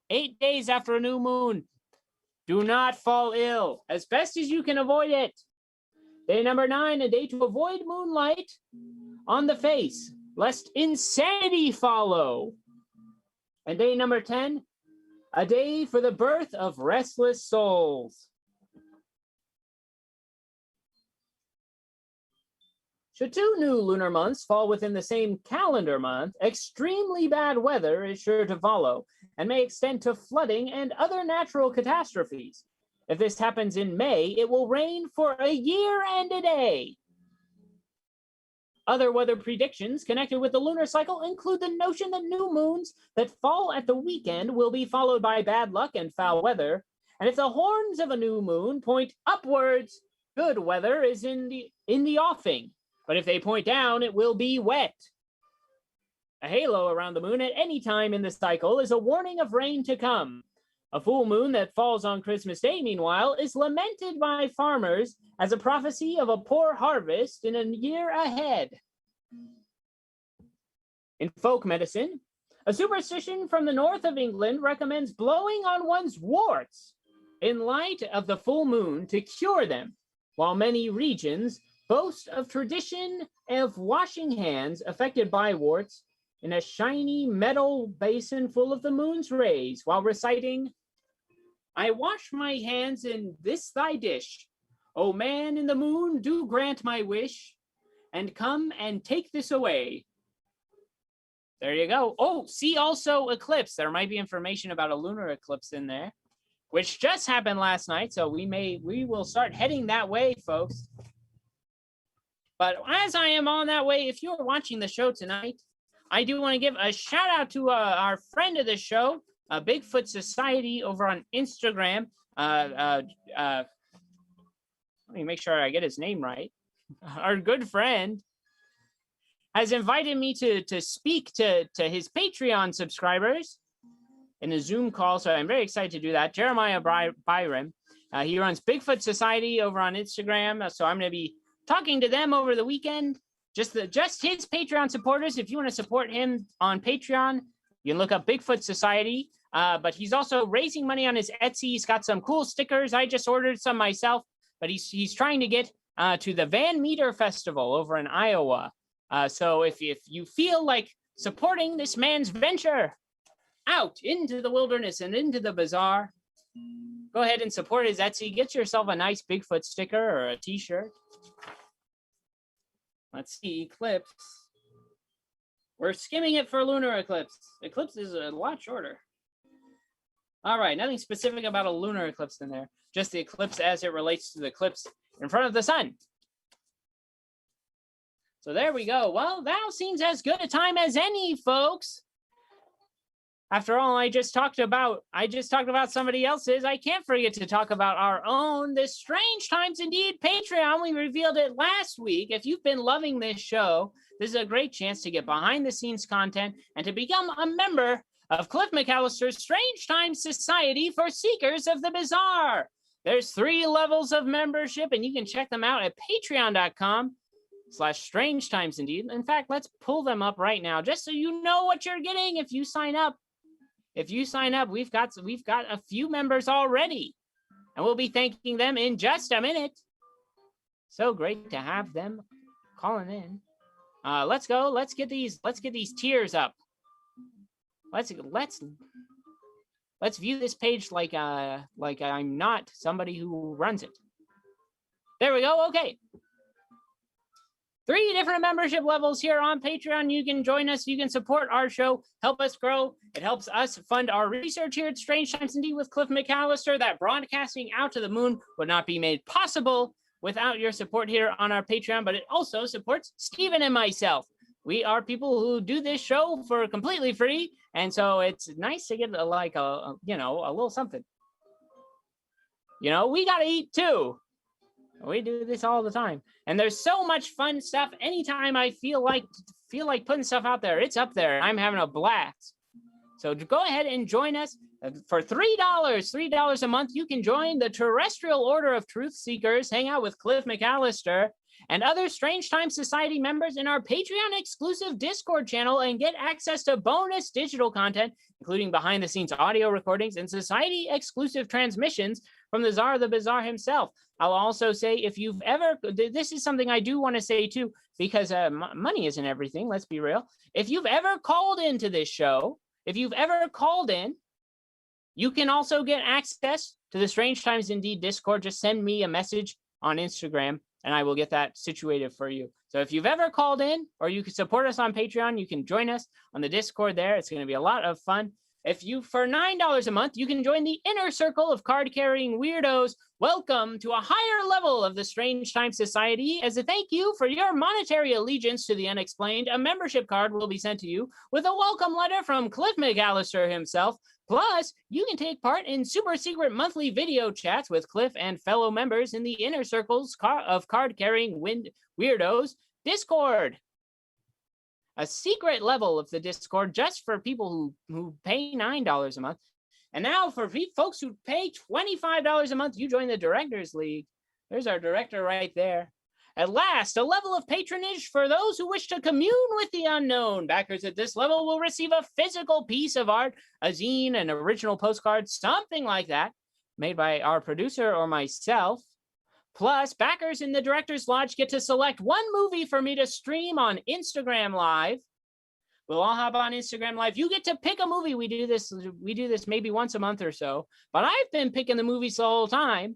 8 days after a new moon. Do not fall ill, as best as you can avoid it. Day number 9, a day to avoid moonlight on the face, lest insanity follow. And day number 10, a day for the birth of restless souls. Should 2 new lunar months fall within the same calendar month, extremely bad weather is sure to follow and may extend to flooding and other natural catastrophes. If this happens in May, it will rain for a year and a day. Other weather predictions connected with the lunar cycle include the notion that new moons that fall at the weekend will be followed by bad luck and foul weather. And if the horns of a new moon point upwards, good weather is in the offing. But if they point down, it will be wet. A halo around the moon at any time in the cycle is a warning of rain to come. A full moon that falls on Christmas Day, meanwhile, is lamented by farmers as a prophecy of a poor harvest in a year ahead. In folk medicine, a superstition from the north of England recommends blowing on one's warts in light of the full moon to cure them, while many regions boast of tradition of washing hands affected by warts in a shiny metal basin full of the moon's rays while reciting, I wash my hands in this thy dish. O man in the moon, do grant my wish, and come and take this away. There you go. Oh, see also eclipse. There might be information about a lunar eclipse in there, which just happened last night. So we will start heading that way, folks. But as I am on that way, if you're watching the show tonight, I do want to give a shout out to our friend of the show, Bigfoot Society over on Instagram. Let me make sure I get his name right. Our good friend has invited me to speak to his Patreon subscribers in a Zoom call, so I'm very excited to do that. Jeremiah Byron, he runs Bigfoot Society over on Instagram, so I'm going to be talking to them over the weekend. Just his Patreon supporters. If you want to support him on Patreon, you can look up Bigfoot Society. But he's also raising money on his Etsy. He's got some cool stickers. I just ordered some myself, but he's trying to get to the Van Meter Festival over in Iowa. So if you feel like supporting this man's venture out into the wilderness and into the bazaar, go ahead and support his Etsy. Get yourself a nice Bigfoot sticker or a t-shirt. Let's see, eclipse. We're skimming it for lunar eclipse. Eclipse is a lot shorter. All right, nothing specific about a lunar eclipse in there. Just the eclipse as it relates to the eclipse in front of the sun. So there we go. Well, that seems as good a time as any, folks. After all, I just talked about somebody else's. I can't forget to talk about our own, this Strange Times Indeed Patreon. We revealed it last week. If you've been loving this show, this is a great chance to get behind the scenes content and to become a member of Cliff McCallister's Strange Times Society for Seekers of the Bizarre. There's 3 levels of membership, and you can check them out at patreon.com/Strange Times Indeed. In fact, let's pull them up right now, just so you know what you're getting if you sign up. If you sign up, we've got a few members already, and we'll be thanking them in just a minute. So great to have them calling in. Let's go. Let's get these tiers up. Let's view this page like I'm not somebody who runs it. There we go. Okay. 3 different membership levels here on Patreon. You can join us. You can support our show, help us grow. It helps us fund our research here at Strange Times Indeed with Cliff McCallister. That broadcasting out to the moon would not be made possible without your support here on our Patreon, but it also supports Stephen and myself. We are people who do this show for completely free, and so it's nice to get a little something. We got to eat too. We do this all the time. And there's so much fun stuff. Anytime I feel like putting stuff out there, it's up there. I'm having a blast. So go ahead and join us for $3 a month. You can join the Terrestrial Order of Truth Seekers, hang out with Cliff McCallister and other Strange Times Society members in our Patreon exclusive Discord channel and get access to bonus digital content, including behind the scenes audio recordings and society exclusive transmissions from the Czar of the Bizarre himself. I'll also say, if you've ever, this is something I do want to say too, because money isn't everything, let's be real. If you've ever called into this show, you can also get access to the Strange Times Indeed Discord. Just send me a message on Instagram and I will get that situated for you. So if you've ever called in or you can support us on Patreon, you can join us on the Discord there. It's going to be a lot of fun. For $9 a month, you can join the inner circle of card-carrying weirdos. Welcome to a higher level of the Strange Times Society. As a thank you for your monetary allegiance to the unexplained, a membership card will be sent to you with a welcome letter from Cliff McCallister himself. Plus, you can take part in super secret monthly video chats with Cliff and fellow members in the inner circles of card-carrying weirdos Discord. A secret level of the Discord just for people who pay $9 a month. And now for folks who pay $25 a month, you join the Directors League. There's our director right there. At last, a level of patronage for those who wish to commune with the unknown. Backers at this level will receive a physical piece of art, a zine, an original postcard, something like that, made by our producer or myself. Plus, backers in the Director's Lodge get to select one movie for me to stream on Instagram Live. We'll all hop on Instagram Live. You get to pick a movie. We do this maybe once a month or so, but I've been picking the movies the whole time.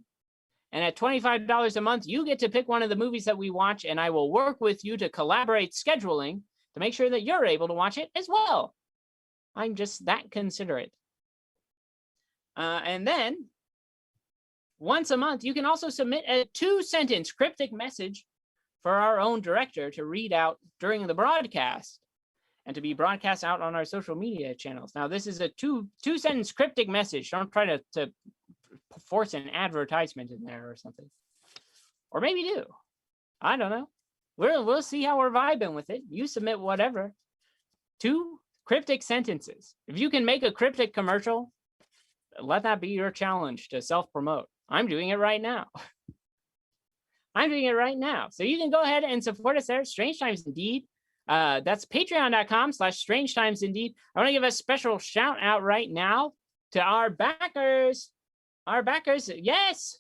And at $25 a month, you get to pick one of the movies that we watch, and I will work with you to collaborate scheduling to make sure that you're able to watch it as well. I'm just that considerate. And then, once a month, you can also submit a 2-sentence cryptic message for our own director to read out during the broadcast and to be broadcast out on our social media channels. Now, this is a two-sentence cryptic message. Don't try to force an advertisement in there or something. Or maybe do. I don't know. We'll see how we're vibing with it. You submit whatever. 2 cryptic sentences. If you can make a cryptic commercial, let that be your challenge to self-promote. I'm doing it right now. I'm doing it right now. So you can go ahead and support us there. Strange Times Indeed. That's patreon.com/strangetimesindeed. I want to give a special shout out right now to our backers. Our backers, yes.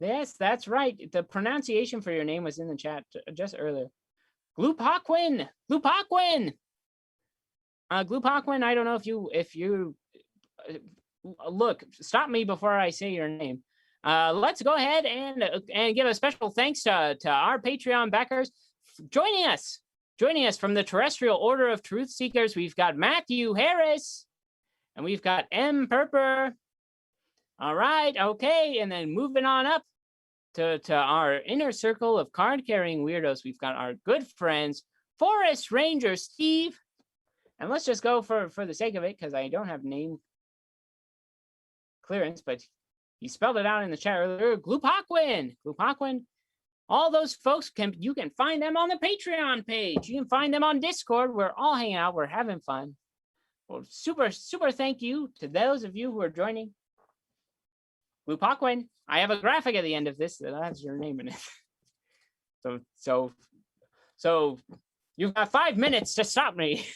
Yes, that's right. The pronunciation for your name was in the chat just earlier. Glupakwin. Glupakwin, I don't know if you look, stop me before I say your name. Let's go ahead and give a special thanks to our Patreon backers joining us from the Terrestrial Order of Truth Seekers. We've got Matthew Harris, and we've got M. Perper. All right, okay, and then moving on up to our inner circle of card-carrying weirdos, we've got our good friends, Forest Ranger Steve, and let's just go for the sake of it, because I don't have name clearance, but he spelled it out in the chat earlier, Glupakwin. All those folks, you can find them on the Patreon page. You can find them on Discord. We're all hanging out. We're having fun. Well, super thank you to those of you who are joining. Glupakwin, I have a graphic at the end of this that has your name in it. So you've got 5 minutes to stop me.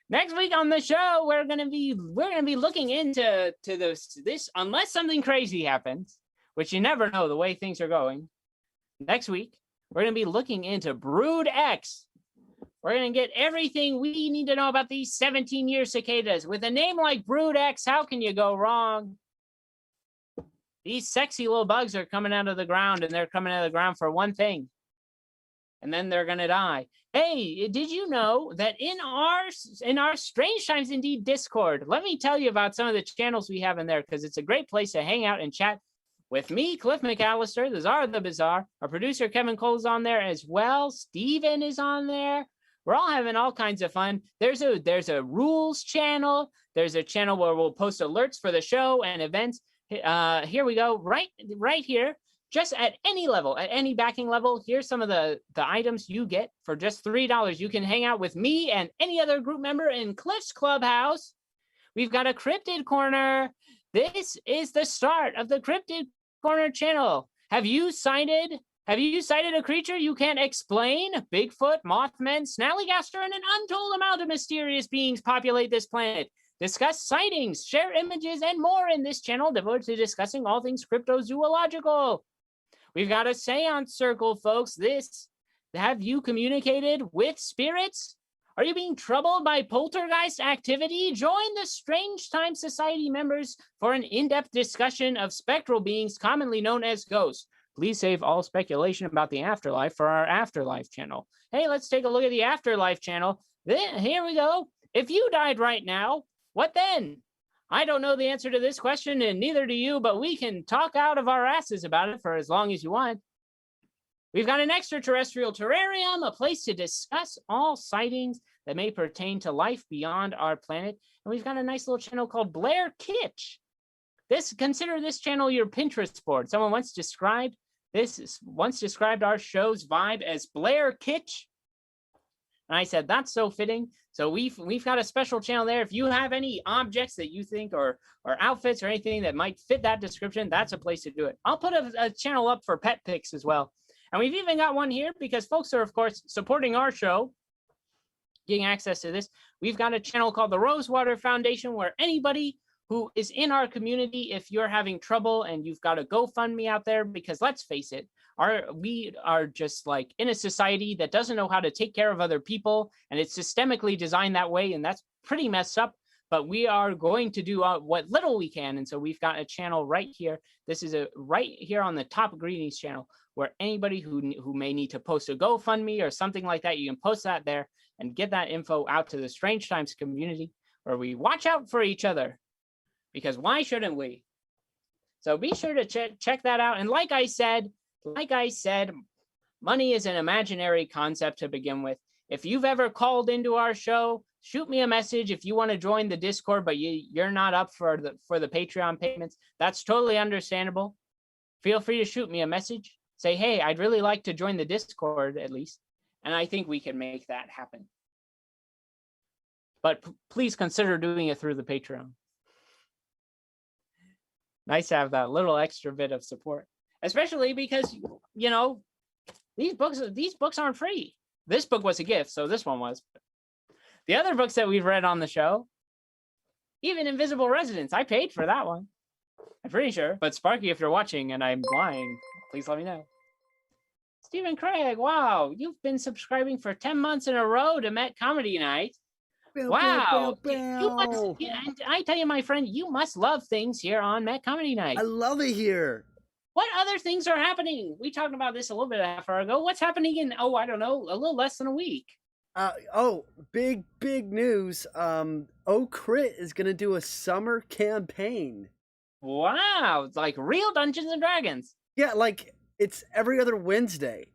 Next week on the show, we're gonna be looking into this unless something crazy happens, which you never know the way things are going. Next week, we're gonna be looking into Brood X. We're gonna get everything we need to know about these 17-year cicadas. With a name like Brood X, how can you go wrong? These sexy little bugs are coming out of the ground, and they're coming out of the ground for one thing, and then they're gonna die. Hey, did you know that in our Strange Times Indeed Discord, let me tell you about some of the channels we have in there, because it's a great place to hang out and chat with me, Cliff McCallister, the Czar of the Bizarre. Our producer, Kevin Cole's on there as well. Steven is on there. We're all having all kinds of fun. There's a rules channel. There's a channel where we'll post alerts for the show and events. Here we go, right here. Just at any level, at any backing level, here's some of the items you get for just $3. You can hang out with me and any other group member in Cliff's Clubhouse. We've got a Cryptid Corner. This is the start of the Cryptid Corner channel. Have you sighted a creature you can't explain? Bigfoot, Mothman, Snallygaster, and an untold amount of mysterious beings populate this planet. Discuss sightings, share images, and more in this channel devoted to discussing all things cryptozoological. We've got a seance circle, folks. Have you communicated with spirits? Are you being troubled by poltergeist activity? Join the Strange Time Society members for an in-depth discussion of spectral beings commonly known as ghosts. Please save all speculation about the afterlife for our Afterlife channel. Hey, let's take a look at the Afterlife channel. Here we go. If you died right now, what then? I don't know the answer to this question, and neither do you, but we can talk out of our asses about it for as long as you want. We've got an extraterrestrial terrarium, a place to discuss all sightings that may pertain to life beyond our planet. And we've got a nice little channel called Blair Kitsch. Consider this channel your Pinterest board. Someone once described our show's vibe as Blair Kitsch. And I said, that's so fitting. So we've got a special channel there. If you have any objects that you think or outfits or anything that might fit that description, that's a place to do it. I'll put a channel up for pet pics as well. And we've even got one here because folks are, of course, supporting our show, getting access to this. We've got a channel called the Rosewater Foundation where anybody who is in our community, if you're having trouble and you've got a GoFundMe out there, because let's face it, we are just like in a society that doesn't know how to take care of other people, and it's systemically designed that way, and that's pretty messed up. But we are going to do what little we can, and so we've got a channel right here. This is right here on the top of Greenies channel, where anybody who may need to post a GoFundMe or something like that, you can post that there and get that info out to the Strange Times community, where we watch out for each other, because why shouldn't we? So be sure to check that out. And like I said, money is an imaginary concept to begin with. If you've ever called into our show, shoot me a message if you want to join the Discord, but you're not up for the Patreon payments. That's totally understandable. Feel free to shoot me a message. Say, hey, I'd really like to join the Discord at least. And I think we can make that happen. But please consider doing it through the Patreon. Nice to have that little extra bit of support, especially because, you know, these books aren't free. This book was a gift, so this one was. The other books that we've read on the show, even Invisible Residence, I paid for that one. I'm pretty sure. But Sparky, if you're watching and I'm lying, please let me know. Stephen Craig, wow, you've been subscribing for 10 months in a row to Met Comedy Night. Wow. You must, and I tell you, my friend, you must love things here on Met Comedy Night. I love it here. What other things are happening? We talked about this a little bit half hour ago. What's happening in, I don't know, a little less than a week? Big news. Crit is going to do a summer campaign. Wow. It's like real Dungeons and Dragons. Yeah, like it's every other Wednesday.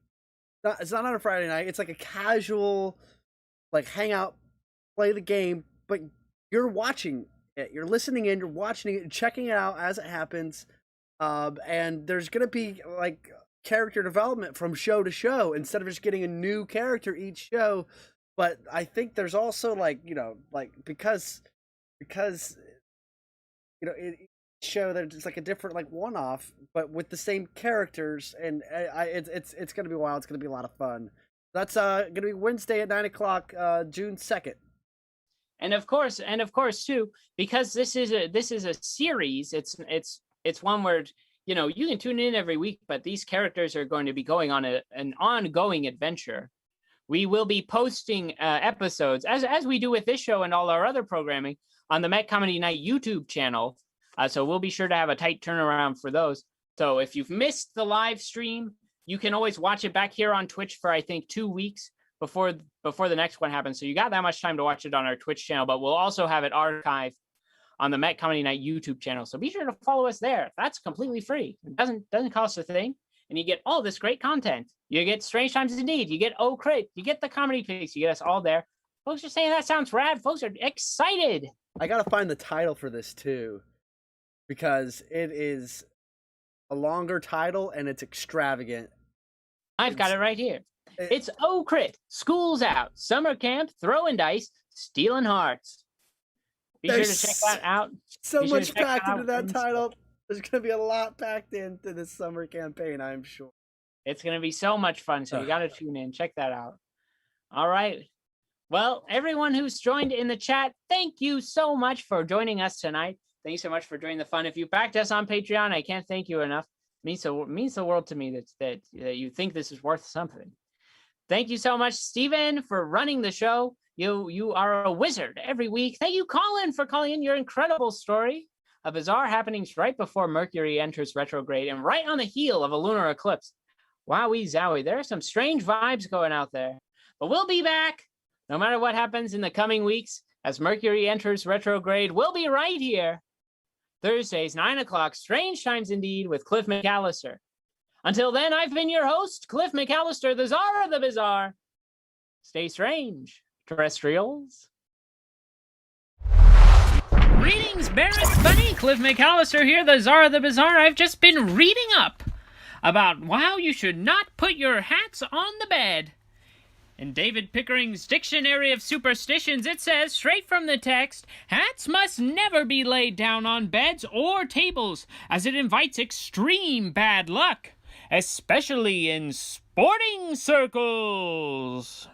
It's not on a Friday night. It's like a casual, like, hangout, play the game, but you're watching it. You're listening in, you're watching it, checking it out as it happens. And there's going to be, like, character development from show to show instead of just getting a new character each show. But I think there's also, like, you know, like, because you know, each show there's like a different, like, one-off, but with the same characters, and it's going to be wild. It's going to be a lot of fun. That's going to be Wednesday at 9 o'clock, June 2nd. And of course too, because this is a series, it's one where, you know, you can tune in every week, but these characters are going to be going on an ongoing adventure. We will be posting episodes, as we do with this show and all our other programming, on the Met Comedy Night YouTube channel. So we'll be sure to have a tight turnaround for those. So if you've missed the live stream, you can always watch it back here on Twitch for, I think, 2 weeks before the next one happens. So you got that much time to watch it on our Twitch channel, but we'll also have it archived on the Met Comedy Night YouTube channel. So be sure to follow us there. That's completely free. It doesn't cost a thing. And you get all this great content. You get Strange Times Indeed. You get Crit. You get the Comedy Pigs. You get us all there. Folks are saying that sounds rad. Folks are excited. I got to find the title for this too, because it is a longer title and it's extravagant. I've got it right here. It's Crit. School's out. Summer camp. Throwing dice. Stealing hearts. Be sure to check that out. So much packed into that title. There's going to be a lot packed into this summer campaign, I'm sure. It's going to be so much fun, so you got to tune in. Check that out. All right. Well, everyone who's joined in the chat, thank you so much for joining us tonight. Thank you so much for joining the fun. If you backed us on Patreon, I can't thank you enough. It means the world to me that you think this is worth something. Thank you so much, Stephen, for running the show. You are a wizard every week. Thank you, Colin, for calling in your incredible story of bizarre happenings right before Mercury enters retrograde and right on the heel of a lunar eclipse. Wowie zowie, there are some strange vibes going out there. But we'll be back no matter what happens in the coming weeks as Mercury enters retrograde. We'll be right here. Thursdays, 9 o'clock, Strange Times Indeed with Cliff McCallister. Until then, I've been your host, Cliff McCallister, the Czar of the Bizarre. Stay strange, terrestrials. Greetings, Barrett's Bunny. Cliff McCallister here, the Czar of the Bizarre. I've just been reading up about how you should not put your hats on the bed. In David Pickering's Dictionary of Superstitions, it says, straight from the text, hats must never be laid down on beds or tables, as it invites extreme bad luck. especially in sporting circles.